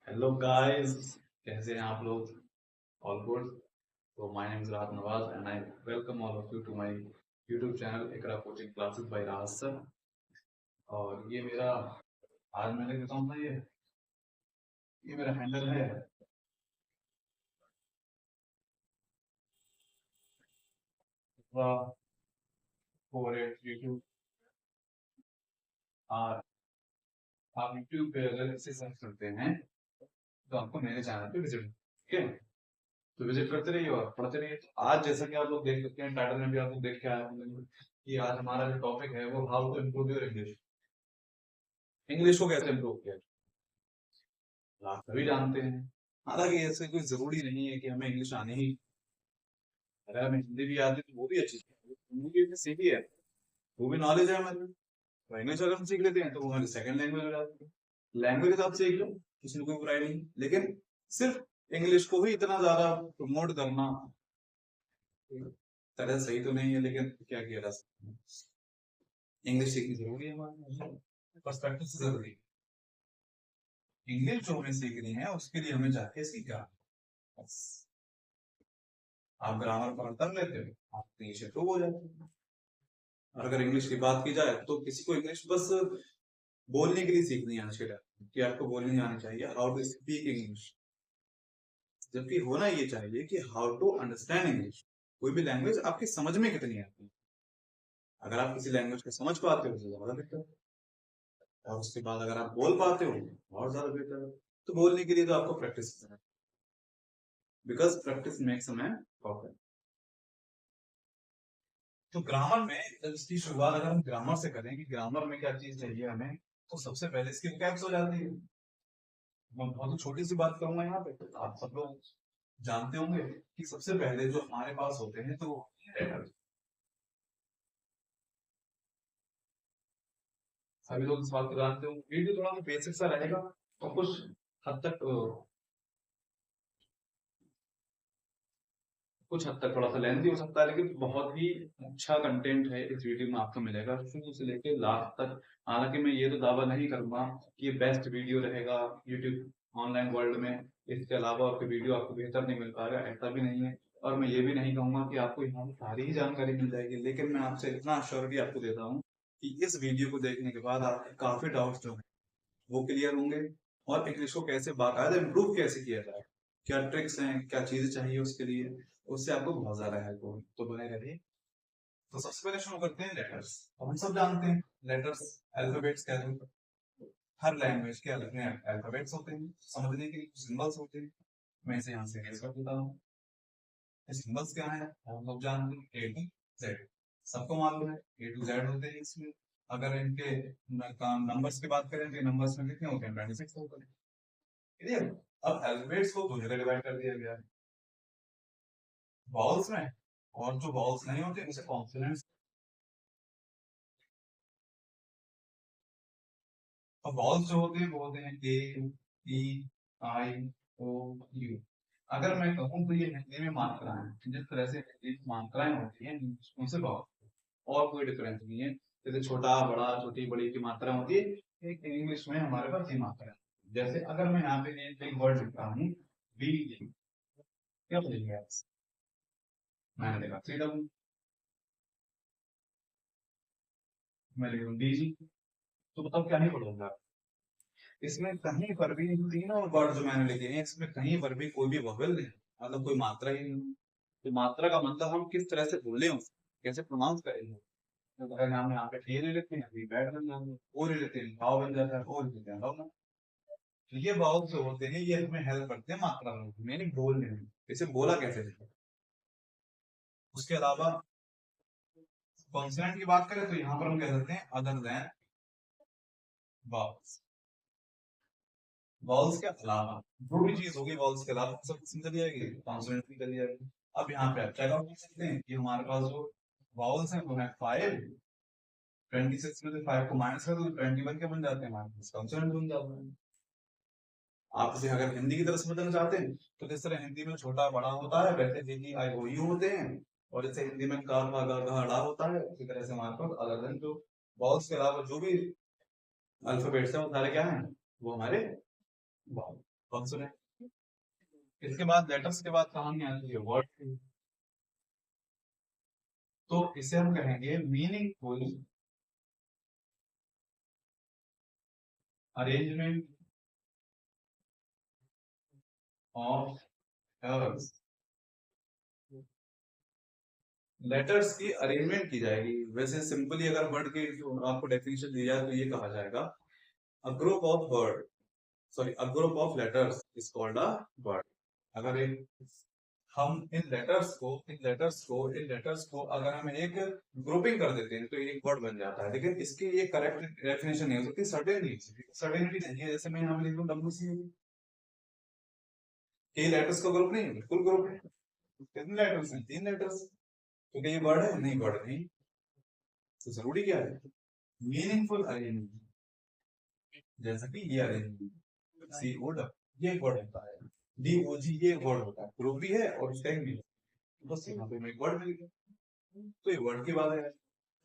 Hello guys, कैसे हैं आप लोग? All good. तो my name is Rahat Nawaz and I welcome all of you to my YouTube channel Iqra coaching classes by Rahat sir. और ये मेरा आज मैंने देता हूँ ना, ये मेरा हैंडल है। 4832 आर। आप यूट्यूब पे अगर इसे सर्च करते हैं तो आपको मेरे चैनल पे विजिट, ठीक है? तो विजिट करते रहिए और पढ़ते रहिए। तो आज जैसा कि आप लोग देख सकते हैं, टाइटल में भी आप लोग देख के आए होंगे कि आज हमारा जो टॉपिक है वो how to improve your English. English को कैसे इम्प्रूव किया जाए, आप सभी जानते हैं। हालांकि ऐसे कोई जरूरी नहीं है कि हमें इंग्लिश आने ही। अगर हमें हिंदी भी आती है तो वो भी अच्छी चीज है, हिंदी भी हमने सीखी है, वो भी नॉलेज है हमारे। तो इंग्लिश अगर हम सीख लेते हैं तो वो हमारी सेकंड लैंग्वेज हो जाती है। लैंग्वेज तो आप सीख लो, किसी को कोई बुराई नहीं, लेकिन सिर्फ इंग्लिश को ही इतना ज्यादा प्रमोट करना एक तरह सही तो नहीं है, लेकिन क्या किया जा सकता है। इंग्लिश सीखनी जरूरी है हमारे, बस प्रैक्टिस जरूरी है। इंग्लिश जो हमें सीखनी है उसके लिए हमें चाहिए सीखा। बस आप ग्रामर पकड़ लेते हो, आप इंग्लिश इंप्रूव हो जाते हो। और अगर इंग्लिश की बात की जाए तो किसी को इंग्लिश बस बोलने के लिए सीखनी आनी चाहिए कि आपको बोलनी आनी चाहिए, हाउ टू स्पीक इंग्लिश। जबकि होना ये चाहिए कि हाउ टू अंडरस्टैंड इंग्लिश। कोई भी लैंग्वेज आपकी समझ में कितनी आती है। अगर आप किसी लैंग्वेज को समझ पाते हो तो ज्यादा बेहतर है, और उसके बाद अगर आप बोल पाते हो तो और ज्यादा बेहतर है। तो बोलने के लिए तो आपको प्रैक्टिस करना है, because practice makes a man perfect. तो ग्रामर में जब इसकी शुरुआत अगर हम ग्रामर से करें कि ग्रामर में क्या चीज चाहिए हमें, तो सबसे पहले इसकी कैप्स हो जाती है। मैं बहुत ही छोटी सी बात करूंगा यहाँ पे, आप सब लोग जानते होंगे कि सबसे पहले जो हमारे पास होते हैं तो लेटर। सभी लोग इस बात को जानते होंगे। वीडियो थोड़ा सा बेसिक सा रहेगा और कुछ हद तक थोड़ा सा लेंथी हो सकता है, लेकिन बहुत ही अच्छा कंटेंट है इस वीडियो में आपको मिलेगा शुरू से लेकर लास्ट तक। हालांकि मैं ये तो दावा नहीं करूंगा कि ये बेस्ट वीडियो रहेगा यूट्यूब ऑनलाइन वर्ल्ड में। इसके अलावा आपके वीडियो आपको बेहतर नहीं मिल पाएगा, ऐसा भी नहीं है। और मैं ये भी नहीं कहूंगा कि आपको यहाँ से सारी ही जानकारी मिल जाएगी, लेकिन मैं आपसे इतना अश्योरिटी आपको देता हूँ कि इस वीडियो को देखने के बाद आपके काफी डाउट्स जो है वो क्लियर होंगे। और इंग्लिश को कैसे बाकायदा इम्प्रूव कैसे किया जाए, क्या ट्रिक्स हैं, क्या चीजें चाहिए उसके लिए, उससे आपको बहुत ज्यादा हेल्प होगी। तो बने रहिए। तो सबसे पहले शुरू करते हैं लेटर्स। अब हम सब जानते हैं लेटर्स अल्फाबेट्स क्या हैं। हर लैंग्वेज के अलग अल्फाबेट्स होते हैं, समझने के लिए सिंबल्स होते हैं। मैं इसे यहाँ से गेस कर देता हूँ। सिंबल्स क्या है हम लोग जानते हैं, ए टू जेड। सबको मालूम है ए टू जेड होते हैं इसमें। अगर इनके नंबर्स की बात करें तो नंबर्स में कितने होते हैं, 26 होते हैं। क्लियर। अब अल्फाबेट्स को दो जगह डिवाइड कर दिया गया है, वॉवल्स में और जो वॉवल्स नहीं होते उसे कॉन्सोनेंट्स। अब वॉवल्स जो होते हैं वो होते हैं ए, ई, आई, ओ, यू। अगर मैं कहूँ तो ये हिंदी में मात्राएं हैं, जिस तरह से हिंदी में मात्राएं होती हैं उनसे बहुत और कोई डिफरेंस नहीं है। जैसे छोटा बड़ा छोटी बड़ी की मात्रा होती है, एक इंग्लिश में हमारे पास ये मात्रा है। जैसे अगर मैं यहाँ पे एक वर्ड लिखता हूँ बी, क्या बोलेंगे? मैंने लिखा फ्रीडम, मैं लिखूँ डीजी। तो बताओ क्या नहीं पढ़ूंगा? इसमें कहीं पर भी इन तीनों वर्ड जो मैंने लिखे हैं इसमें कहीं पर भी कोई भी वोवेल नहीं, मतलब कोई मात्रा ही नहीं। तो मात्रा का मतलब हम किस तरह से बोले उसे, कैसे प्रोनाउंस करेंगे। तो अगर हम यहाँ पे टी ले लेते हैं, वी बैठ बन जाएंगे, ओ ले लेते हैं भाव बन जाता है, ओ ले लेते हैं भाव। तो ये भाव जो होते हैं ये हमें हेल्प करते हैं मात्रा में, मीनिंग बोलने में। इसे बोला कैसे जाए। उसके अलावा कॉन्सोनेंट की बात करें तो यहाँ पर हम कह सकते हैं अदर देन वावल्स। वॉल्स के अलावा जो भी चीज होगी वॉल्स के अलावा सब किसमें चली जाएगी, कॉन्सोनेंट में चली जाएगी। अब यहाँ पे आप चेकआउट कर सकते हैं कि हमारे पास जो वॉल्स हैं वो है 5। 26 में से 5 को माइनस कर दो तो 21 के बन जाते हैं, हमारे पास कॉन्सोनेंट बन जाते हैं। आप इसे अगर हिंदी की तरफ समझना चाहते हैं तो जिस तरह हिंदी में छोटा बड़ा होता है वैसे हिंदी आई ओ यू होते हैं। और जैसे हिंदी में का खा गा घा ड़ा होता है, उसी तरह से हमारे पास अदर देन जो वॉल्स के अलावा जो भी अल्फाबेट्स हैं वो सारे क्या हैं, वो हमारे vowel। कौन सुने? इसके बाद लेटर्स के बाद कहानी आती है वर्ड की। तो इसे हम कहेंगे meaningful arrangement of words. Letters की अरेंजमेंट की जाएगी। वैसे सिंपली अगर वर्ड की आपको डेफिनेशन दी जाए तो ये कहा जाएगा, a group of word, sorry, a group of letters is called a word. अगर एक हम इन लेटर्स को अगर हम एक ग्रुपिंग कर देते हैं तो एक वर्ड बन जाता है। लेकिन इसकी ये करेक्ट डेफिनेशन नहीं हो सकती, सर्टेनिटी नहीं है। जैसे मैं यहाँ पे लिख दूं WC, ये लेटर्स का ग्रुप नहीं है, बिल्कुल ग्रुप है। कितने लेटर्स हैं? 3 लेटर्स। तो क्या ये वर्ड है? नहीं, वर्ड नहीं। तो जरूरी क्या है? Meaningful arrangement. जैसा कि ये अरेंजमेंट, COW ये एक वर्ड होता है, DOG ये एक वर्ड होता है, ग्रुप भी है और स्टैक भी है। बस यहाँ पे एक वर्ड मिल गया। तो ये वर्ड की बात है।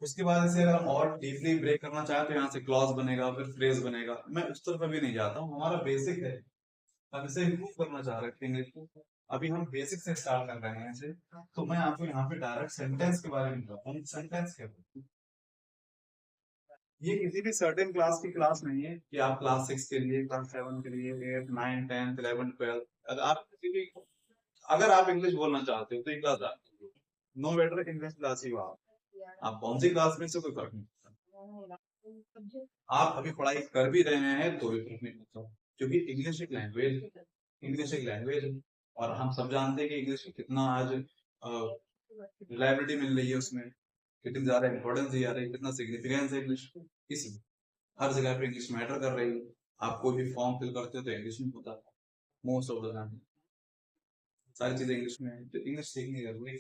उसके बाद से अगर हम और डीपली ब्रेक करना चाहें तो यहाँ से क्लॉज बनेगा, फिर फ्रेज बनेगा। मैं उस तरफ अभी नहीं जाता हूँ, हमारा बेसिक है, हम इसे इम्प्रूव करना चाह रहे थे इंग्लिश को। अभी हम बेसिक से स्टार्ट कर रहे हैं इसे। तो मैं आपको यहाँ पे डायरेक्ट सेंटेंस के बारे में बताता हूँ। सेंटेंस क्या है? ये किसी भी सर्टेन क्लास की क्लास नहीं है कि आप क्लास 6 के लिए, क्लास 7 के लिए, 8 9 10 11 12, अगर आप किसी भी, अगर आप इंग्लिश बोलना चाहते हो तो ये क्लास आती है। नो मैटर इंग्लिश क्लास ही हो आप कौन सी क्लास में से कोई फर्क नहीं पड़ता। आप अभी पढ़ाई कर भी रहे हैं तो भी फर्क नहीं पड़ता, क्योंकि इंग्लिश एक लैंग्वेज है। और हम सब जानते हैं कि इंग्लिश कितना आज रिलायबिलिटी मिल रही है उसमें, कितनी ज्यादा इंपॉर्टेंस दी जा रही है, कितना सिग्निफिकेंस है इंग्लिश। इसी हर जगह पे इंग्लिश मैटर कर रही है। आप कोई भी फॉर्म फिल करते हो तो इंग्लिश में होता है मोस्ट ऑफ द टाइम, सारी चीजें इंग्लिश में है, तो इंग्लिश सीखनी जरूरी है।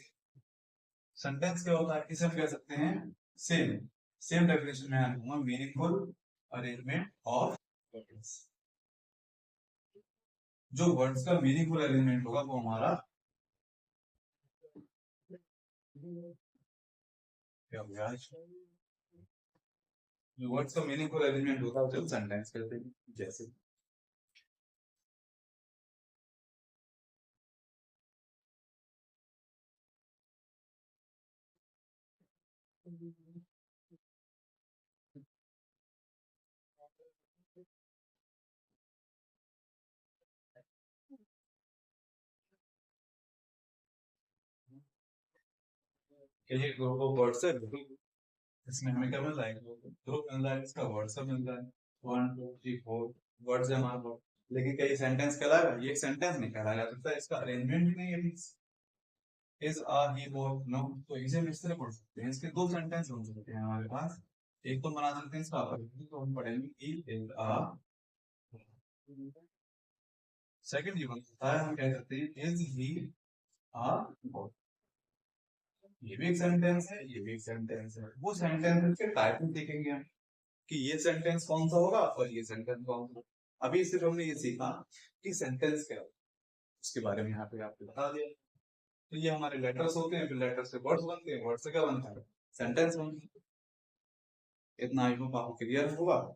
सेंटेंस क्या होता है? इसे हम कह सकते हैं सेम सेम डेफिनेशन में आऊंगा, मीनिंगफुल अरेंजमेंट ऑफ वर्ड्स। जो वर्ड्स का मीनिंगफुल अरेंजमेंट होगा वो हमारा क्या होगा? जो वर्ड्स का मीनिंगफुल अरेंजमेंट होगा उसे हम सेंटेंस कहते हैं। जैसे कि ये ग्रुप ऑफ वर्ड्स है, बिल्कुल। इसमें हमें क्या मिल रहा है? ग्रुप मिल रहा है, इसका वर्ड्स मिल रहा है, 1 2 3 4 वर्ड्स है हमारे पास। लेकिन क्या ये सेंटेंस कहलाएगा? ये सेंटेंस नहीं कहलाया जा सकता, इसका अरेंजमेंट ही नहीं है। इज आ ही वो नो, तो इसे हम इस तरह पढ़ सकते हैं। इसके दो सेंटेंस बन सकते हैं हमारे पास। एक तो बना सकते हैं इसका अपोजिट, तो हम पढ़ेंगे ही इज आ। सेकंड ये बन सकता है, हम कह सकते हैं इज ही आ बॉय। ये भी एक सेंटेंस है, ये भी एक सेंटेंस है। वो सेंटेंस के टाइप में देखेंगे हम कि ये सेंटेंस कौन सा होगा और ये सेंटेंस कौन सा। अभी सिर्फ हमने ये सीखा कि सेंटेंस क्या है, उसके बारे में यहाँ पे आपको बता दिया। तो ये हमारे लेटर्स होते हैं, फिर लेटर से वर्ड्स बनते हैं, वर्ड से क्या बनता है? सेंटेंस बनता है। इतना आई होप आपको क्लियर होगा।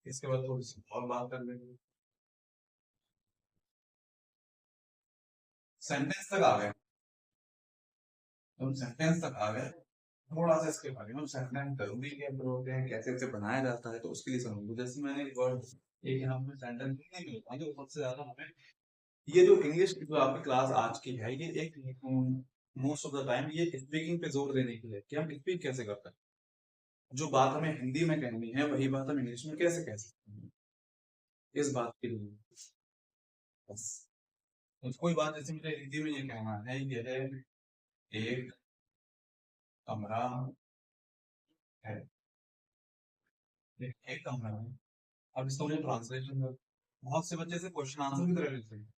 इसके बाद थोड़ी सी और बात कर लेंगे। सेंटेंस तक आ गए, हम सेंटेंस तक आ गए। थोड़ा सा इसके बारे में हम सेंटेंस जरूरी क्या होते हैं, कैसे कैसे बनाया जाता है, तो उसके लिए समझो। जैसे मैंने वर्ड एक यहाँ पे सेंटेंस नहीं मिलता जो सबसे ज्यादा हमें, ये जो इंग्लिश जो आपकी क्लास आज की है, ये एक मोस्ट ऑफ द टाइम ये स्पीकिंग पे जोर देने के लिए कि हम स्पीक कैसे करते हैं। जो बात हमें हिंदी में कहनी है वही बात हम इंग्लिश में कैसे कह सकते हैं, इस बात के लिए बस। तो कोई बात जैसे मुझे हिंदी में ये कहना है, ये है एक कमरा है, एक कमरा है। अब इसको मुझे ट्रांसलेशन कर, बहुत से बच्चे से क्वेश्चन आंसर की तरह लिखते हैं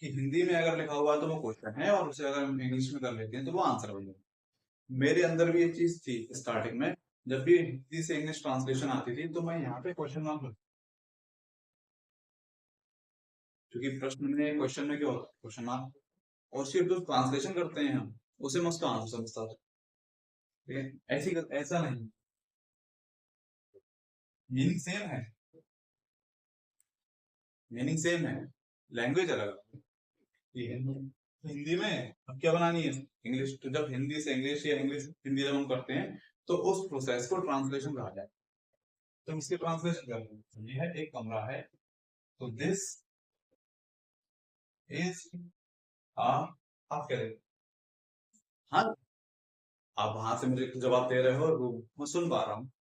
कि हिंदी में अगर लिखा हुआ है तो वो क्वेश्चन है, और उसे अगर हम इंग्लिश में कर लेते हैं तो वो आंसर बन जाता है। मेरे अंदर भी ये चीज थी स्टार्टिंग में, जब भी हिंदी से इंग्लिश ट्रांसलेशन आती थी तो मैं यहाँ पे क्वेश्चन मार्क, क्योंकि प्रश्न में क्वेश्चन में क्या होता है? Question mark. और सिर्फ जो ट्रांसलेशन करते हैं हम, उसे मैं उसका आंसर समझता था। ठीक है, ऐसी ऐसा नहीं, मीनिंग सेम है, मीनिंग सेम है, लैंग्वेज अलग। ये हिंदी में अब क्या बनानी है, इंग्लिश। तो जब हिंदी से इंग्लिश या इंग्लिश हिंदी जब हम करते हैं तो उस प्रोसेस को ट्रांसलेशन कहा जाए। तो इसके ट्रांसलेशन करते हैं, ये है एक कमरा है, तो दिस इज आप कह रहे हाँ, आप वहां से मुझे जवाब दे रहे हो, मैं सुन पा रहा हूँ,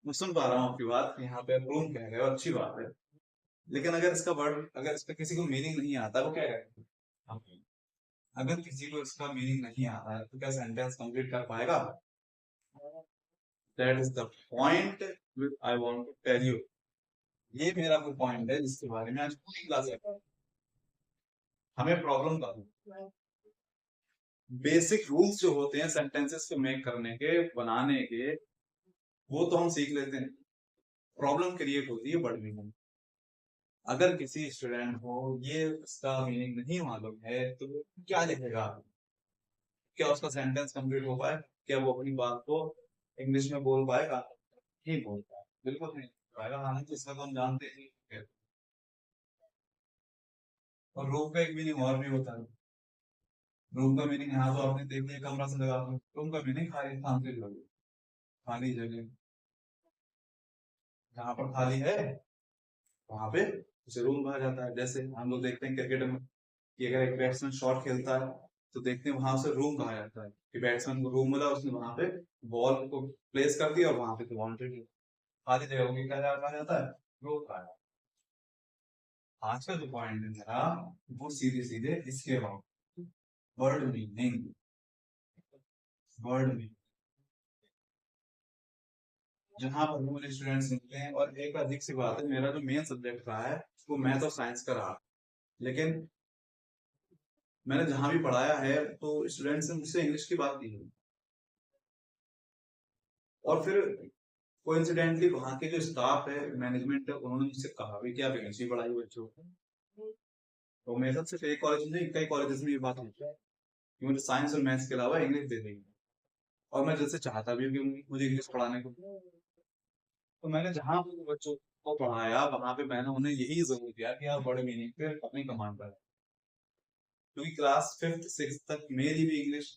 मैं सुन पा रहा हूँ आपकी बात, यहाँ पे रूम कह रहे हो, अच्छी बात है। लेकिन अगर इसका वर्ड, अगर इसका किसी को मीनिंग नहीं आता वो क्या करेगा? अगर किसी को इसका मीनिंग नहीं आता है तो क्या सेंटेंस कंप्लीट कर पाएगा? That is the point I want to tell you. ये मेरा कोई पॉइंट है जिसके बारे में आज पूरी क्लास है। हमें प्रॉब्लम का बेसिक रूल्स जो होते हैं सेंटेंसेस को मेक करने के, बनाने के, वो तो हम सीख लेते हैं। प्रॉब्लम क्रिएट होती है वर्ड मीनिंग। अगर किसी स्टूडेंट को ये इसका मीनिंग नहीं मालूम है तो क्या लिखेगा? क्या उसका सेंटेंस कंप्लीट हो पाए? क्या वो अपनी बात को इंग्लिश में बोल पाएगा? नहीं बोल पाएगा, बिल्कुल नहीं बोल पाएगा। हालांकि इसका तो हम जानते हैं। और रूम का एक मीनिंग और भी होता है। रूम का मीनिंग यहाँ तो आपने देख लिया, कमरा से लगा। रूम का मीनिंग खाली स्थान से जुड़ा, खाली जगह। जहाँ पर खाली है वहां पे उसे रूम कहा जाता है। जैसे हम लोग देखते हैं क्रिकेट में कि अगर एक बैट्समैन शॉट खेलता है तो देखते हैं वहां उसे रूम कहा जाता है, कि बैट्समैन को रूम मिला, उसने वहां पे बॉल को प्लेस कर दिया और वहां पे तो बाउंड्री। खाली जगह को क्या कहा जाता है? रूम कहा जाता है। आज का जो पॉइंट है मेरा वो सीधे सीधे इसके about word meaning. Word meaning जहां पर मेरे स्टूडेंट्स निकले हैं, और एक अधिक सी बात है, मेरा जो मेन सब्जेक्ट रहा है वो मैथ और साइंस का रहा, लेकिन मैंने जहां भी पढ़ाया है तो स्टूडेंट्स ने मुझसे इंग्लिश की बात की है। और फिर कोइंसिडेंटली वहां के जो स्टाफ है, मैनेजमेंट है, उन्होंने मुझसे कहा भी कि आप इंग्लिश ही पढ़ाइए बच्चों को। तो मेरे साथ सिर्फ एक कॉलेज नहीं, कई कॉलेजेस में ये बात होती है कि मुझे साइंस और मैथ्स के अलावा इंग्लिश दे देंगे। और मैं जैसे चाहता भी हूँ कि मुझे इंग्लिश पढ़ाने को, तो मैंने जहां बच्चों को पढ़ाया वहां पे मैंने उन्हें यही जरूर दिया कि आप बड़े मीनिंग पे अपनी कमांड पर, क्योंकि क्लास 5th 6th तक मेरी भी इंग्लिश,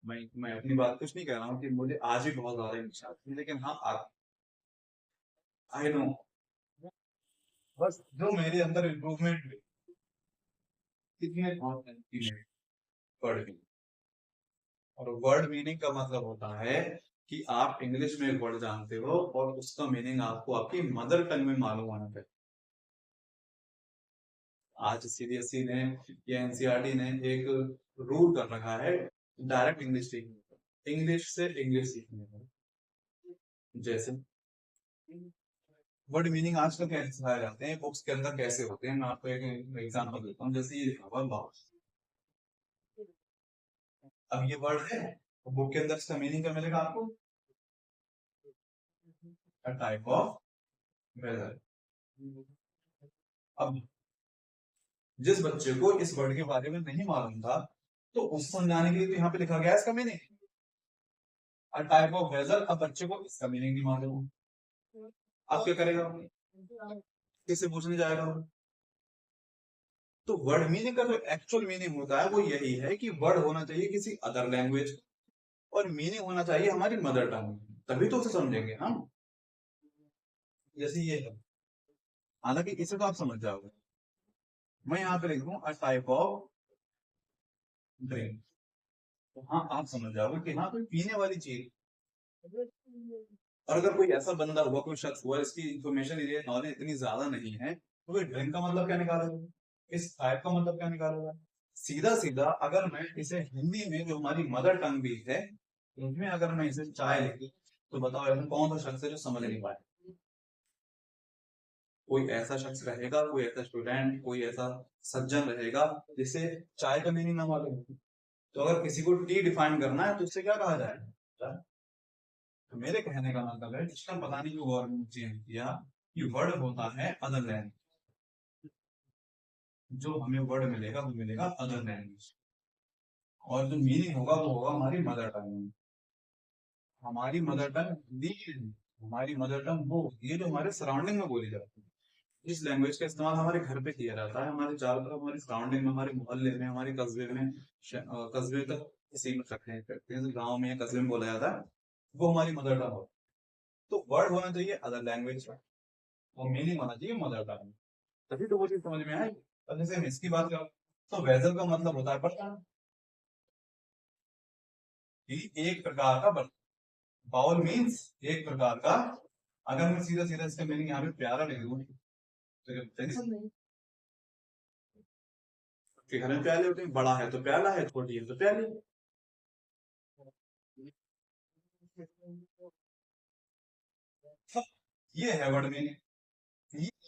मैं अपनी बात कुछ नहीं कह रहा हूँ कि मुझे आज भी बहुत ज्यादा इंग्लिश आती है, लेकिन हाँ आई नो, बस जो मेरे अंदर इम्प्रूवमेंट कितने वर्ड मीनिंग। और वर्ड मीनिंग का मतलब होता है कि आप इंग्लिश में वर्ड जानते हो और उसका मीनिंग आपको आपकी मदर टंग में मालूम होना चाहिए। आज सीबीएसई ने या एनसीईआरटी ने एक रूल कर रखा है डायरेक्ट इंग्लिश सीखने, इंग्लिश से इंग्लिश सीखने का। जैसे वर्ड मीनिंग आजकल कैसे सिखाए जाते हैं बुक्स के अंदर, कैसे होते हैं, मैं आपको एक एग्जांपल देता हूँ। जैसे ये लिखा हुआ बाउस, अब ये वर्ड है तो बुक के अंदर इसका मीनिंग क्या मिलेगा आपको? A type of weather. अब जिस बच्चे को इस वर्ड के बारे में नहीं मालूम था तो उसको समझाने के लिए तो यहाँ पे लिखा गया है इसका meaning, a type of weather. अब बच्चे को इसका मीनिंग नहीं मालूम, अब क्या करेगा? किससे पूछने जाएगा? तो वर्ड मीनिंग का जो एक्चुअल मीनिंग होता है वो यही है कि वर्ड होना चाहिए किसी अदर लैंग्वेज और मीनिंग होना चाहिए हमारी मदर टंग, तभी तो उसे समझेंगे हम। जैसे ये है, हालांकि इसे तो आप समझ जाओगे। मैं यहाँ पे लिख दूं अ टाइप ऑफ ड्रिंक, तो हाँ आप समझ जाओगे कि हाँ कोई पीने वाली चीज। और अगर कोई ऐसा बंदा हुआ, कोई शख्स हुआ इसकी इंफॉर्मेशन नॉलेज इतनी ज्यादा नहीं है, तो कोई ड्रिंक का मतलब क्या निकालेगा, इस टाइप का मतलब क्या निकालेगा? सीधा सीधा अगर मैं इसे हिंदी में, जो हमारी मदर टंग भी है, उसमें अगर मैं इसे चाय लिख दूं तो बताओ ऐसा कौन सा शख्स है जो समझ नहीं पाए? कोई ऐसा शख्स रहेगा, कोई ऐसा स्टूडेंट, कोई ऐसा सज्जन रहेगा जिसे चाय का मीनिंग ना मालूम हो? तो अगर किसी को टी डिफाइन करना है तो उससे क्या कहा जाए? तो मेरे कहने का मतलब है, इसका पता नहीं क्यों गवर्नमेंट चेंज किया कि वर्ड होता है अदर लैंग्वेज, जो हमें वर्ड मिलेगा वो मिलेगा अदर लैंग्वेज, और जो मीनिंग होगा वो होगा हमारी मदर टंग में। हमारी मदर टंग हिंदी, हमारी मदर टंग वो ये जो हमारे सराउंडिंग में बोली जाती है। इस लैंग्वेज का इस्तेमाल हमारे घर पे किया जाता है, हमारे चारों तरफ, हमारे सराउंडिंग में, हमारे मोहल्ले में, हमारे कस्बे में, कस्बे तक सीमित रखते हैं, गाँव में या कस्बे में बोला जाता है, वो हमारी मदर टंग हो। तो वर्ड होना चाहिए अदर लैंग्वेज का और मीनिंग होना चाहिए मदर टंग, तभी तो वो चीज समझ में आएगी। अब जैसे हम इसकी बात करें तो वेजल का मतलब होता है बर्तन, कि एक प्रकार का बर्तन। बाउल मीन्स एक प्रकार का। अगर मैं सीधा सीधा इसका मीनिंग यहाँ पे प्यारा लिख दूं तो टेंशन नहीं कि घर में प्याले होते हैं, बड़ा है तो प्याला है, छोटी है तो प्याली है। ये है वर्ड मीनिंग।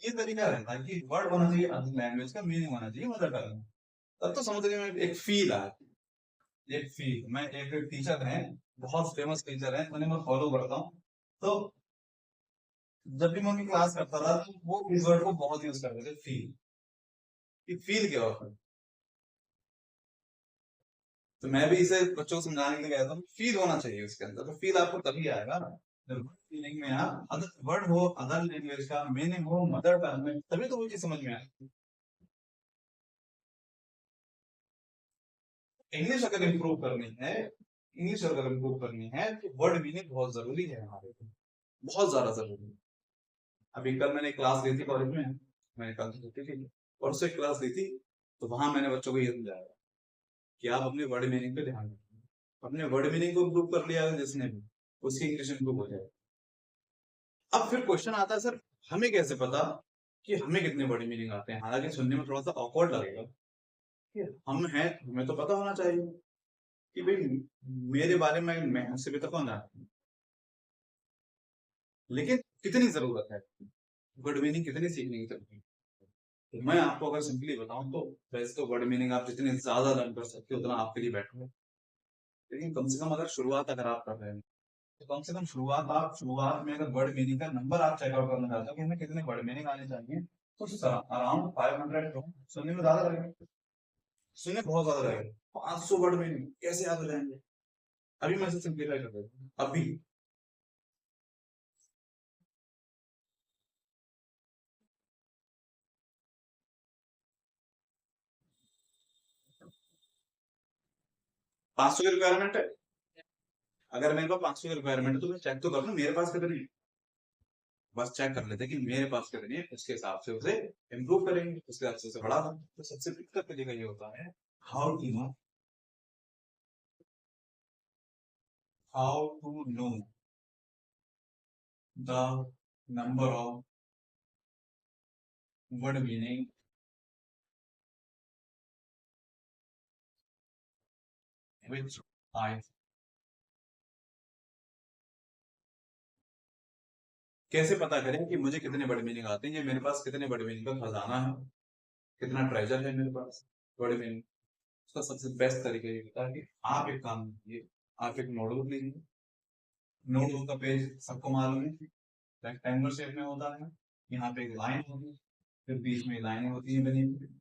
ये तरीका रहता है कि वर्ड होना चाहिए अदर लैंग्वेज का, मीनिंग होना चाहिए मदर टंग। तब तो समझ में एक फील आए। एक फील, मैं एक टीचर हैं, बहुत फेमस टीचर हैं, उन्हें मैं फॉलो करता हूँ। तो जब भी मैं उनकी क्लास करता था तो वो इस वर्ड को बहुत यूज करते थे, फील। कि फील क्या होता है, तो मैं भी इसे बच्चों को समझाने के लिए कहता हूँ फील होना चाहिए उसके अंदर, तो फील आपको तभी आएगा ना जब फीलिंग में आप अदर वर्ड हो, अदर लैंग्वेज का मीनिंग हो मदर टंग में, तभी तो वो चीज समझ में आएगी। इंग्लिश अगर इम्प्रूव करनी है, इंग्लिश अगर इम्प्रूव करनी है तो वर्ड मीनिंग बहुत जरूरी है हमारे लिए, बहुत ज्यादा जरूरी है। अभी कल मैंने क्लास ली थी कॉलेज में, मैंने कल ली थी और उससे क्लास ली थी, तो वहां मैंने बच्चों को ये समझाया कि आप अपने वर्ड मीनिंग पे ध्यान रखें। अपने वर्ड मीनिंग को इम्प्रूव कर लिया है जिसने भी, उसकी इंग्लिश इम्प्रूव हो जाए। अब फिर क्वेश्चन आता है, सर हमें कैसे पता कि हमें कितने वर्ड मीनिंग आते हैं? हालांकि सुनने में थोड़ा सा ऑकवर्ड लगेगा कि हम हैं, हमें तो पता होना चाहिए कि भाई मेरे बारे में मैं उससे भी तो कौन जाना है। लेकिन कितनी जरूरत है वर्ड मीनिंग, कितनी सीखने की जरूरत है? तो मैं आपको अगर सिंपली बताऊं तो वैसे तो वर्ड मीनिंग आप जितने ज्यादा लर्न कर सकते हो उतना आपके लिए बेटर है, लेकिन कम से कम अगर शुरुआत अगर आप कर रहे हैं तो कम से कम शुरुआत में अगर वर्ड मीनिंग का नंबर आप चेकआउट करना चाहते हो कि हमें कितने वर्ड मीनिंग आने चाहिए, तो अराउंड 500 तो सुनने में ज्यादा लगेगा, सुनने बहुत ज्यादा लगेगा। 500 वर्ड मीनिंग कैसे याद हो जाएंगे? अभी मैं इसे सिंप्लीफाई कर देता हूँ अभी। 500 की रिक्वायरमेंट है, अगर मेरे पास 500 की रिक्वायरमेंट है तो मैं चेक तो कर लूँ मेरे पास कितनी है, बस चेक कर लेते हैं कि मेरे पास कितनी है, उसके हिसाब से उसे इम्प्रूव करेंगे, उसके हिसाब से उसे बढ़ा दें। तो सबसे बेहतर तरीका ये होता है how to know, how to know the number of word meaning which I, कैसे पता करें कि मुझे कितने बड़े मीनिंग आते हैं, ये मेरे पास कितने बड़े मीनिंग का खजाना है, कितना ट्रेजर है मेरे पास बड़े मीनिंग। उसका सबसे बेस्ट तरीका ये होता है कि आप एक काम कीजिए, आप एक नोटबुक लीजिए। नोटबुक का पेज सबको मालूम है रेक्टेंगुलर शेप में होता है, यहाँ पे एक लाइन होगी, फिर बीच में लाइनें होती है बनी हुई।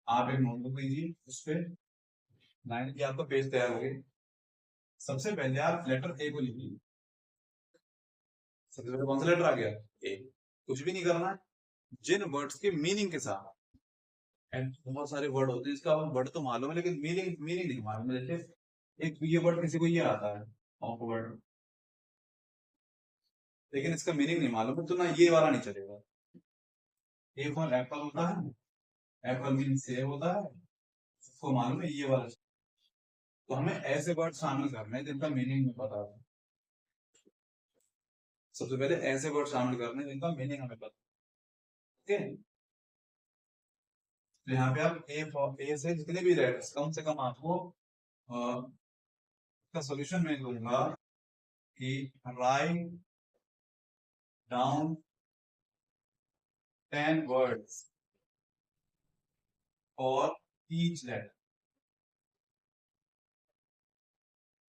आप एक नोटबुक लीजिए, उस पे लाइन की आपका पेज तैयार हो गया। सबसे पहले आप लेटर ए को लिखिए। सबसे पहले कौन सा लेटर आ गया? ए। कुछ भी नहीं करना है, जिन वर्ड्स के मीनिंग के साथ, एंड बहुत सारे वर्ड होते हैं, इसका वर्ड तो मालूम है लेकिन मीनिंग मीनिंग नहीं मालूम है। जैसे एक ये वर्ड किसी को ये आता है ऑकवर्ड, लेकिन इसका मीनिंग नहीं मालूम है, तो ना ये वाला नहीं चलेगा। ए फॉर एप्पल होता है, एप्पल मीन सेब होता है, उसको मालूम है ये वाला। तो हमें ऐसे वर्ड शामिल करने हैं जिनका मीनिंग हमें पता है। सबसे पहले ऐसे वर्ड शामिल करने हैं जिनका मीनिंग हमें पता है। ठीक है, तो यहाँ पे आप ए फॉर ए से जितने भी लेटर्स, कम से कम आपको इसका सोल्यूशन मैं दूंगा कि write down 10 words for each letter.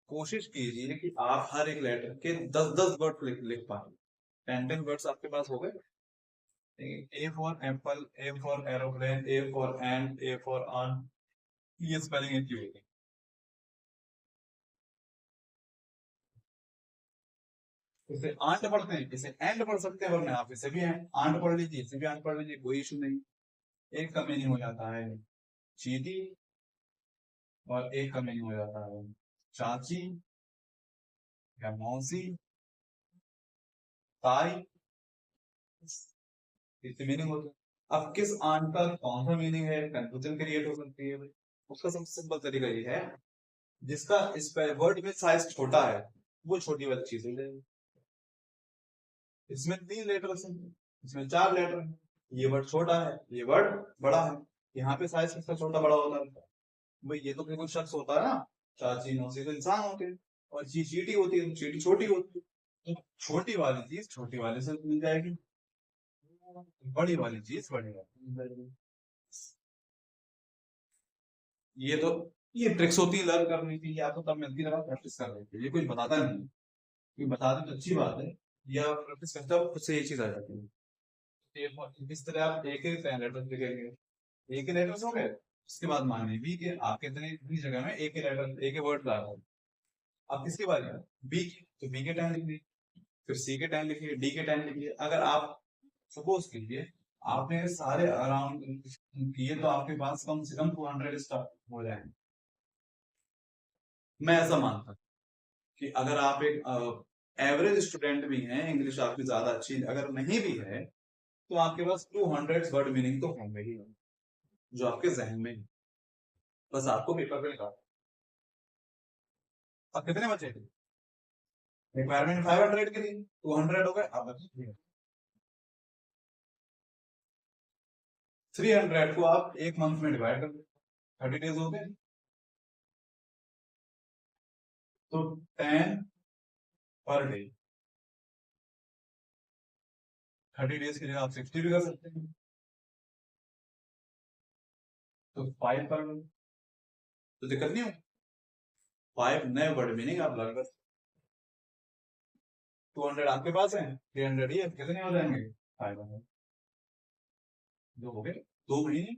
कोशिश कीजिए कि आप हर एक लेटर के 10-10 वर्ड लिख पाए। 10-10 वर्ड्स आपके पास हो गए। A for Apple, A for aeroplane, A for and, A for on, ये स्पेलिंग इनकी होगी। इसे आंट पढ़ते हैं, इसे एंड पढ़ सकते हैं, वरना आप इसे भी आंट पढ़ लीजिए, इसे भी आंट पढ़ लीजिए, कोई इशू नहीं। एक का मीनिंग हो जाता है चीटी, और एक का मीनिंग हो जाता है चाची या मौसी, ताई, इससे मीनिंग होता है। अब किस आंट का कौन सा मीनिंग है, कंफ्यूजन क्रिएट हो सकती है भाई। उसका सबसे सिंपल तरीका ये है, जिसका इस पे वर्ड में साइज छोटा है वो छोटी वाली चीज हो जाएगी। इसमें 3 लेटर्स हैं, इसमें 4 लेटर हैं, ये वर्ड छोटा है, ये वर्ड बड़ा है, यहाँ पे साइज किसका छोटा बड़ा होता है भाई, ये तो कोई शख्स होता है ना, चाची मौसी तो इंसान होते हैं, और चीटी होती है, चीटी छोटी होती है, तो छोटी वाली चीज छोटी वाले से मिल जाएगी, बड़ी वाली चीज बड़ी वाली मिल जाएगी। ये तो ये ट्रिक्स होती है लर्न करने की, या तो तब मिलती है प्रैक्टिस कर रही है, ये कोई बताता नहीं है, कोई बता दे तो अच्छी बात है, या प्रैक्टिस करता है खुद से ये चीज आ जाती है। इस तरह आप एक ही लेटर लिखेंगे, एक ही लेटर्स हो गए, उसके बाद मानिए भी कि आपके इतनी जगह में एक ही लेटर एक ही वर्ड ला रहा है, अब किसकी बारी है, बी की, तो बी के 10 लिख दिए, फिर सी के 10 लिखिए, डी के 10 लिखिए। अगर आप सपोज कीजिए आपने सारे अराउंड किए तो आपके पास कम से कम 200 स्टार्ट हो जाएंगे। मैं ऐसा मानता हूँ कि अगर आप एक एवरेज स्टूडेंट भी हैं, इंग्लिश आपकी ज्यादा अच्छी अगर नहीं भी है, तो आपके पास 200 वर्ड मीनिंग तो होंगे ही, जो आपके जहन में है, बस आपको पेपर पे लिखा। अब कितने बचे थे, रिक्वायरमेंट 500 के लिए 200 हो गए, अब 300 को आप एक मंथ में डिवाइड कर दो, 30 डेज हो गए, तो 10 पर डे, 30 डेज के लिए आप 60 भी कर सकते हैं, तो 5 पर डे, तो दिक्कत नहीं हो, 5 नए वर्ड मीनिंग आप लर्न कर, 200 आपके पास है, 300 ये कितने हो जाएंगे, 500, जो हो गए 2 महीने,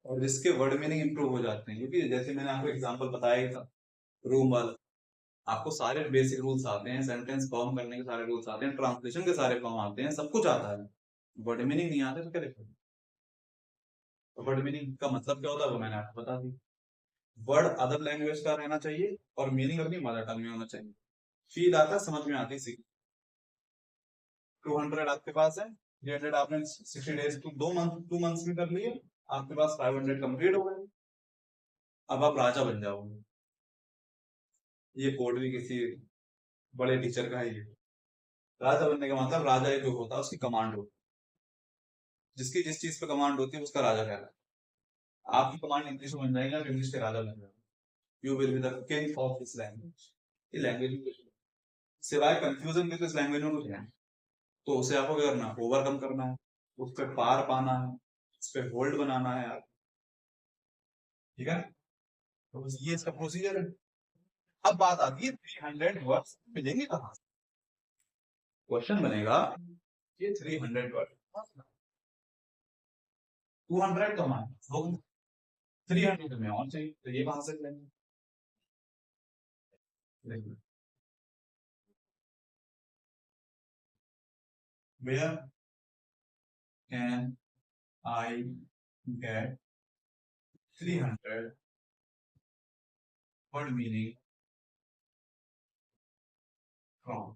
और जिसके वर्ड मीनिंग इंप्रूव हो जाते हैं, क्योंकि जैसे मैंने आपको एग्जांपल बताया ही था रूम वाला, आपको सारे बेसिक रूल्स आते हैं, सेंटेंस फॉर्म करने के सारे रूल्स आते हैं, ट्रांसलेशन के सारे फॉर्म आते हैं, सब कुछ आता है, वर्ड मीनिंग नहीं आते तो क्या देखो, तो वर्ड मीनिंग का मतलब क्या होता है वो मैंने आपको बता दी, वर्ड अदर लैंग्वेज का रहना चाहिए और मीनिंग अपनी मदर टंग में होना चाहिए, फील आता है समझ में आती सी। 200 आपके पास है, 300 आपने 60 डेज टू 2 मंथ्स में कर लिए, आपके पास 500 कंप्लीट हो गए, अब आप राजा बन जाओगे। ये कोड भी किसी बड़े टीचर का ही है, राजा बनने का मतलब राजा एक जो होता है उसकी कमांड होती है, जिसकी जिस चीज पे कमांड होती है उसका राजा कहलाता है। आपकी कमांड इंग्लिश में बन जाएगी, आप इंग्लिश के राजा बन जाओगे, you will be the king of this language. ये लैंग्वेज सिवाय कंफ्यूजन के तो इस लैंग्वेज में कुछ है, तो उसे आपको क्या करना है, ओवरकम करना है, उस पर पार पाना है, उस पर होल्ड बनाना है आप, ठीक है, तो बस ये इसका प्रोसीजर है। अब बात आती है 300 वर्ड्स मिलेंगे कहाँ से, क्वेश्चन बनेगा ये 300 वर्ड, 200 तो हमारे 300 में और चाहिए, तो ये कहां से लेंगे, where can I get 300 word meaning from,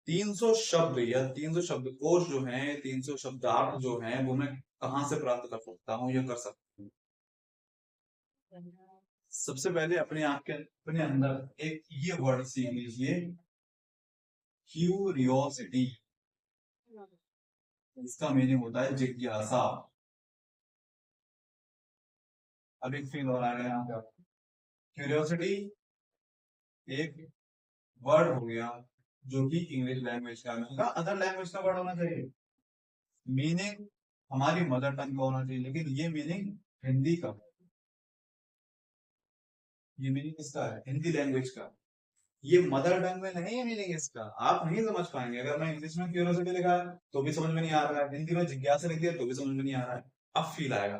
300 शब्द या 300 शब्दकोश जो है, 300 शब्दार्थ जो है, वो मैं कहां से प्राप्त कर सकता हूँ या कर सकता हूँ। सबसे पहले अपने आप के अपने अंदर एक ये वर्ड सीख लीजिए, क्यूरियोसिटी, इसका मीनिंग होता है जिज्ञासा। अब एक फील हो रहा है यहाँ पे, क्यूरियोसिटी एक वर्ड हो गया जो कि इंग्लिश लैंग्वेज का अदर लैंग्वेज का वर्ड होना चाहिए, मीनिंग हमारी मदर टंग का होना चाहिए, लेकिन ये मीनिंग हिंदी का, ये मीनिंग किसका है, हिंदी लैंग्वेज का, ये मदर टंग में नहीं है मीनिंग इसका, आप नहीं समझ पाएंगे। अगर मैं इंग्लिश में क्यूरियोसिटी लिखा है तो भी समझ में नहीं आ रहा है, हिंदी में जिज्ञासा लिख दिया तो भी समझ में नहीं आ रहा है, अब फील आएगा।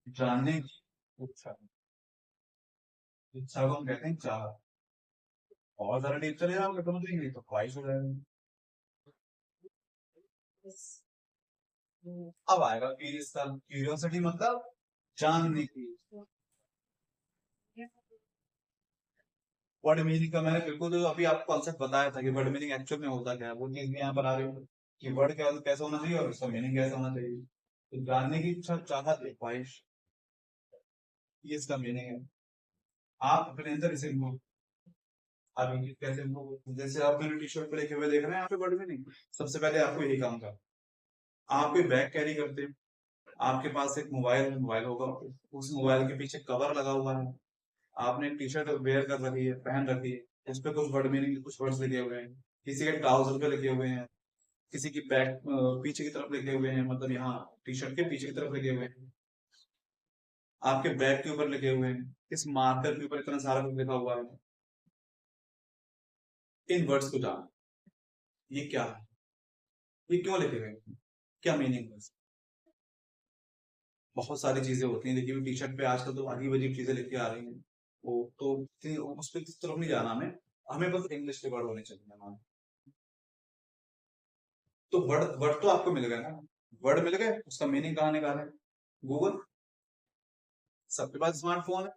जानने की इच्छा, इच्छा को हम कहते हैं चाह। और ज्यादा डीप चले जाओगे तो मतलब नहीं तो ख्वाहिश हो जाएगी। अब आएगा क्यूरियोसिटी मतलब जानने की। वर्ड मीनिंग का मैंने बिल्कुल तो अभी आपको कॉन्सेप्ट बताया था कि वर्ड मीनिंग एक्चुअल में होता क्या है, वो चीज भी यहाँ पर आ रही है कि वर्ड क्या कैसा होना चाहिए और उसका मीनिंग कैसा होना चाहिए। तो जानने की इच्छा, चाहत, ख्वाहिश, ये इसका मीनिंग है। आप अपने अंदर इसे इम्प्रूव, अभी कैसे इम्प्रूव, जैसे आप मेरे टी शर्ट पे लिखे हुए देख रहे हैं यहाँ पे वर्ड मीनिंग, सबसे पहले आपको यही काम करना। आप कोई बैग कैरी करते हैं, आपके पास एक मोबाइल होगा, उस मोबाइल के पीछे कवर लगा हुआ है, आपने टी शर्ट वेयर कर रखी है, पहन रखी है, उस पे कुछ वर्ड मीनिंग, कुछ वर्ड्स लिखे हुए हैं, किसी के ट्राउजर पे लिखे हुए हैं, किसी की बैक पीछे की तरफ लिखे हुए हैं, मतलब यहाँ टी शर्ट के पीछे की तरफ लिखे हुए हैं, आपके बैग के ऊपर लिखे हुए हैं, इस मार्कर के ऊपर इतना सारा कुछ लिखा हुआ है। इन वर्ड्स को जाना, ये क्या है, ये क्यों लिखे गए हैं, क्या मीनिंग है। बहुत सारी चीजें होती हैं, देखिए टी शर्ट पे आजकल तो अजीब अजीब चीजें लिख के आ रही हैं, वो तो उस पर किस तरफ नहीं जाना हमें, हमें बस इंग्लिश के वर्ड होने चाहिए हमारे। तो वर्ड वर्ड तो आपको मिल गए ना, वर्ड मिल गए, उसका मीनिंग कहाँ निकाले, गूगल। सबके पास स्मार्टफोन है,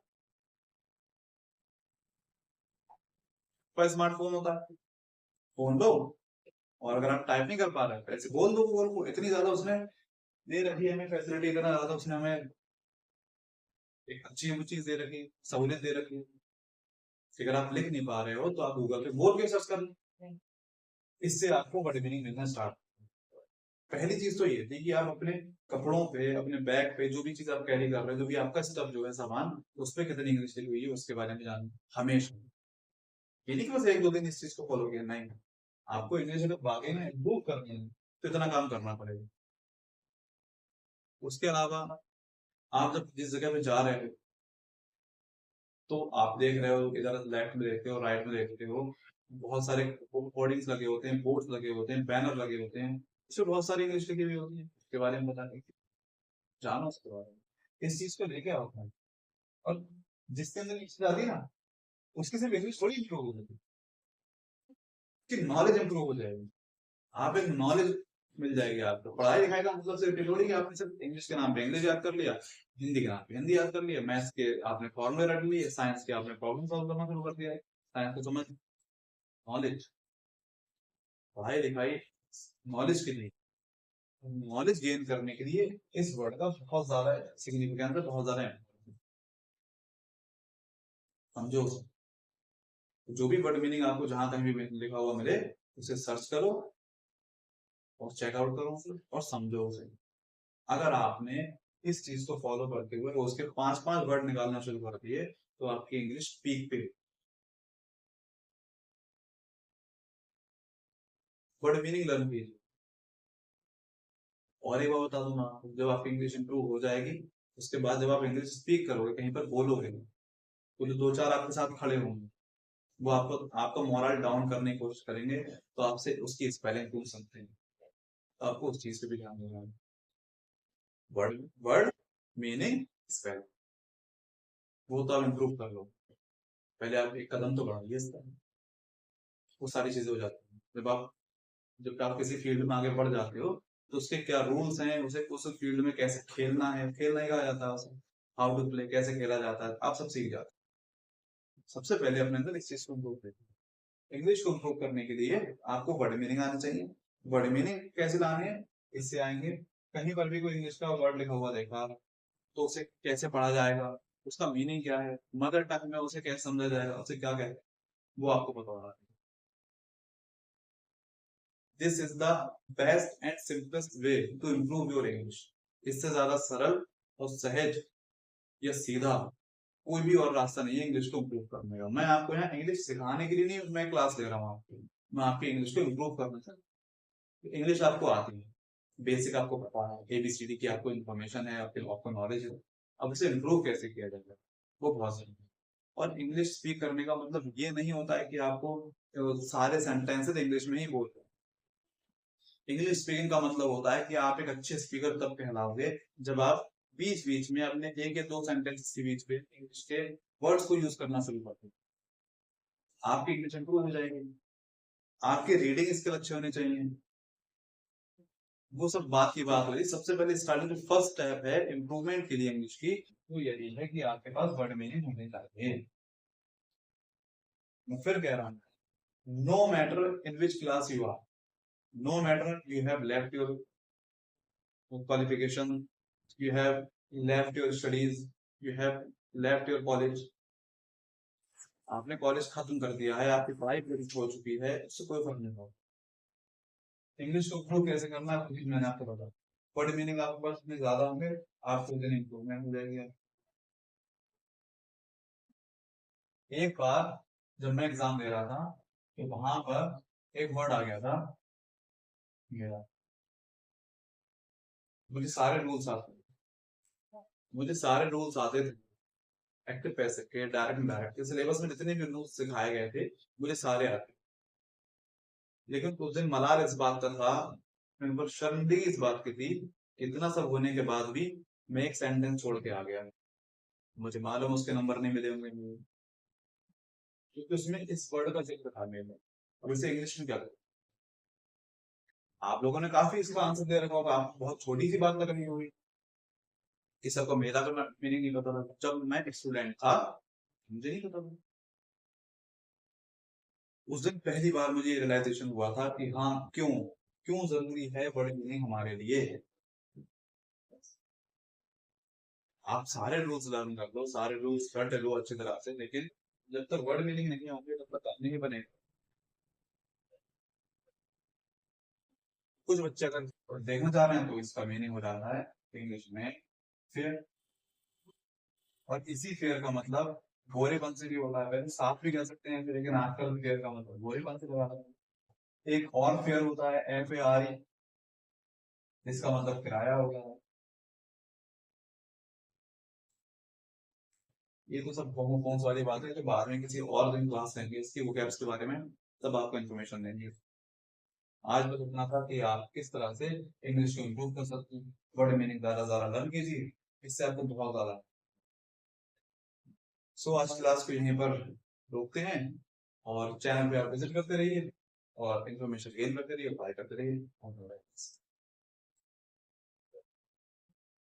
पर स्मार्टफोन होता है, फोन लो, और अगर आप टाइप नहीं कर पा रहे हैं ऐसे बोल दो गूगल को, इतनी ज्यादा उसने दे रखी है हमें फैसिलिटी, इतना ज्यादा उसने हमें एक अच्छी हमें चीज दे रखी है, सहूलियत दे रखी है कि अगर आप लिख नहीं पा रहे हो तो आप गूगल पे बोल के सर्च कर लो, इससे आपको वर्ड मीनिंग मिलना स्टार्ट। पहली चीज तो ये थी कि आप अपने कपड़ों पे, अपने बैग पे, जो भी चीज आप कैरी कर रहे हो, जो भी आपका स्टफ जो है सामान, उस पर कितनी इंग्लिश लिखी हुई है उसके बारे में जानना हमेशा। ये नहीं कि बस एक दो दिन इस चीज को फॉलो किया, नहीं, आपको इंग्लिश अगर वाकई में इम्प्रूव करनी है तो इतना काम करना पड़ेगा। उसके अलावा आप जब जिस जगह पे जा रहे हो तो आप देख रहे हो, इधर लेफ्ट में देखते हो, राइट में देखते हो, बहुत सारे होर्डिंग्स लगे होते हैं, बोर्ड्स लगे होते हैं, बैनर लगे होते हैं, इसमें बहुत सारी इंग्लिश लिखी हुई होती है, उसके बारे में बताने की, जानो उसके बारे में, इस चीज को लेके आओ अपने। और जिसके अंदर ये चीज आती है ना, उसकी सिर्फ इंग्लिश थोड़ी इंप्रूव हो जाती है, उसकी नॉलेज इंप्रूव हो जाएगी। आप एक नॉलेज मिल जाएगी आपको, पढ़ाई लिखाई का मतलब सिर्फ थोड़ी कि आपने सिर्फ इंग्लिश के नाम पे इंग्लिश याद कर लिया, हिंदी के नाम पे हिंदी याद कर लिया, मैथ्स के आपने फॉर्मूले रट लिए, साइंस के आपने प्रॉब्लम सॉल्व करना शुरू कर दिया है, साइंस को समझ। नॉलेज, पढ़ाई लिखाई नॉलेज के लिए, नॉलेज गेन करने के लिए इस वर्ड का बहुत ज्यादा सिग्निफिकेंस है, बहुत ज्यादा है, समझो उसे। जो भी वर्ड मीनिंग आपको जहां कहीं भी लिखा हुआ मिले, उसे सर्च करो और चेकआउट करो उसे और समझो उसे। अगर आपने इस चीज को फॉलो करते हुए रोज के 5-5 वर्ड निकालना शुरू कर दिए तो आपकी इंग्लिश पीक पे। वर्ड मीनिंग लर्न कीजिए। और एक बार बता दूं मैं आपको, जब आपकी इंग्लिश इंप्रूव हो जाएगी, उसके बाद जब आप इंग्लिश स्पीक करोगे, कहीं पर बोलोगे, तो जो दो चार आपके साथ खड़े होंगे वो आपको, आपका मोरल डाउन करने की कोशिश करेंगे, तो आपसे उसकी स्पेलिंग पूछ सकते हैं, तो आपको उस चीज पे भी ध्यान देना है। वर्ड वर्ड मीनिंग स्पेलिंग, वो तो आप इम्प्रूव कर लो, पहले आप एक कदम तो बढ़ाइए इस तरह, वो सारी चीजें हो जाती हैं। जब आप किसी फील्ड में आगे बढ़ जाते हो तो उसके क्या रूल्स हैं, उसे उस फील्ड में कैसे खेलना है, खेलना ही कहा जाता है उसे, हाउ टू प्ले, कैसे खेला जाता है, आप सब सीख जाते हो। सबसे पहले अपने अंदर इस चीज को इम्प्रूव करिए। इंग्लिश को इम्प्रूव करने के लिए आपको वर्ड मीनिंग आना चाहिए। वर्ड मीनिंग कैसे लाने हैं, इससे आएंगे, कहीं पर भी कोई इंग्लिश का वर्ड लिखा हुआ देखा तो उसे कैसे पढ़ा जाएगा, उसका मीनिंग क्या है, मदर टंग में उसे कैसे समझा जाएगा, उसे क्या कहते हैं, वो आपको पता होना चाहिए। This is the best and simplest way to improve your English. इससे ज्यादा सरल और सहज या सीधा कोई भी और रास्ता नहीं है इंग्लिश को इम्प्रूव करने का। मैं आपको यहाँ इंग्लिश सिखाने के लिए नहीं मैं क्लास ले रहा हूँ आपको, मैं आपकी इंग्लिश को इम्प्रूव करना चाहता हूँ। इंग्लिश आपको आती है, बेसिक आपको पता है, एबीसीडी की आपको इन्फॉर्मेशन है, आपको नॉलेज है, अब उसे इम्प्रूव कैसे किया जाएगा वो बहुत जरूरी है। और इंग्लिश स्पीक करने का मतलब ये नहीं होता है कि आपको सारे सेंटेंसेस इंग्लिश में ही बोलते हैं। इंग्लिश स्पीकिंग का मतलब होता है कि आप एक अच्छे स्पीकर तब कहलाओगे जब आप बीच बीच में अपने एक या दो सेंटेंस के बीच में इंग्लिश के वर्ड्स को यूज करना शुरू कर दो, आपकी इंग्लिश इंप्रूव हो जाएगी, आपके रीडिंग स्किल अच्छे होने चाहिए। वो सब बात की बात हो रही। सबसे पहले स्टार्टिंग जो फर्स्ट स्टेप है इंप्रूवमेंट के लिए इंग्लिश की, वो यही है कि आपके पास वर्ड मीनिंग होने चाहिए। मैं फिर कह रहा हूँ, no matter in which class you are, no matter you have left your qualification, you have left your studies, you have left your college, आपने कॉलेज खत्म कर दिया है, आपकी पढ़ाई पूरी हो चुकी है, इससे कोई फर्क नहीं पड़ता। इंग्लिश को इम्प्रूव कैसे करना है खुद मैंने आपको बताया। वर्ड मीनिंग आपके पास इतने ज्यादा होंगे, आपको दिन इम्प्रूवमेंट हो जाएगी। एक बार जब मैं एग्जाम दे रहा था तो वहां पर एक वर्ड आ गया था, मेरा मुझे सारे रूल्स आते थे, मुझे सारे रूल्स आते थे, एक्टिव पैसे के, डायरेक्ट डायरेक्ट सिलेबस में जितने भी रूल्स सिखाए गए थे मुझे सारे आते। लेकिन उस दिन मलाल इस बात का था, मेरे पर शर्मिंदगी इस बात की थी, इतना सब होने के बाद भी मैं एक सेंटेंस छोड़ के आ गया। मुझे मालूम उसके नंबर नहीं मिले होंगे मुझे, क्योंकि उसमें इस वर्ड का जिक्र था मेरे। अब इसे इंग्लिश में क्या करूं? आप लोगों ने काफी इसका आंसर दे रखा होगा, आपको बहुत छोटी सी बात लग रही होगी कि सबको मेरा तो मीनिंग नहीं पता था। जब मैं स्टूडेंट था मुझे नहीं पता था। उस दिन पहली बार मुझे रियलाइजेशन हुआ था कि हाँ, क्यों क्यों जरूरी है वर्ड मीनिंग हमारे लिए। आप सारे रूल्स लर्न कर लो, सारे रूल्स रट लो अच्छी तरह से, लेकिन जब तक वर्ड मीनिंग नहीं होंगे तब तक नहीं बनेगा। कुछ बच्चे अगर देखना चाह रहे हैं तो इसका मीनिंग हो जाता है इंग्लिश में फेयर, और इसी फेयर का मतलब गोरेपन से भी होता है। वैसे साफ भी कह सकते हैं लेकिन आजकल फेयर का मतलब गोरेपन से लगा है। एक और फेयर होता है FARE, इसका मतलब किराया होगा। ये तो सब होमोफोन्स वाली बात है, जो बाद में किसी और दिन क्लास लेंगे इसकी वोकैब्स के बारे में, तब आपको इन्फॉर्मेशन देंगे। आज बस इतना था कि आप किस तरह से इंग्लिश को इम्प्रूव कर सकते हैं। वर्ड मीनिंग ज्यादा ज्यादा लर्न कीजिए, इससे आपको बहुत ज्यादा। सो आज क्लास को यहीं पर रोकते हैं, और चैनल पे आप विजिट करते रहिए और इन्फॉर्मेशन गेन करते रहिए, पढ़ाई करते रहिए।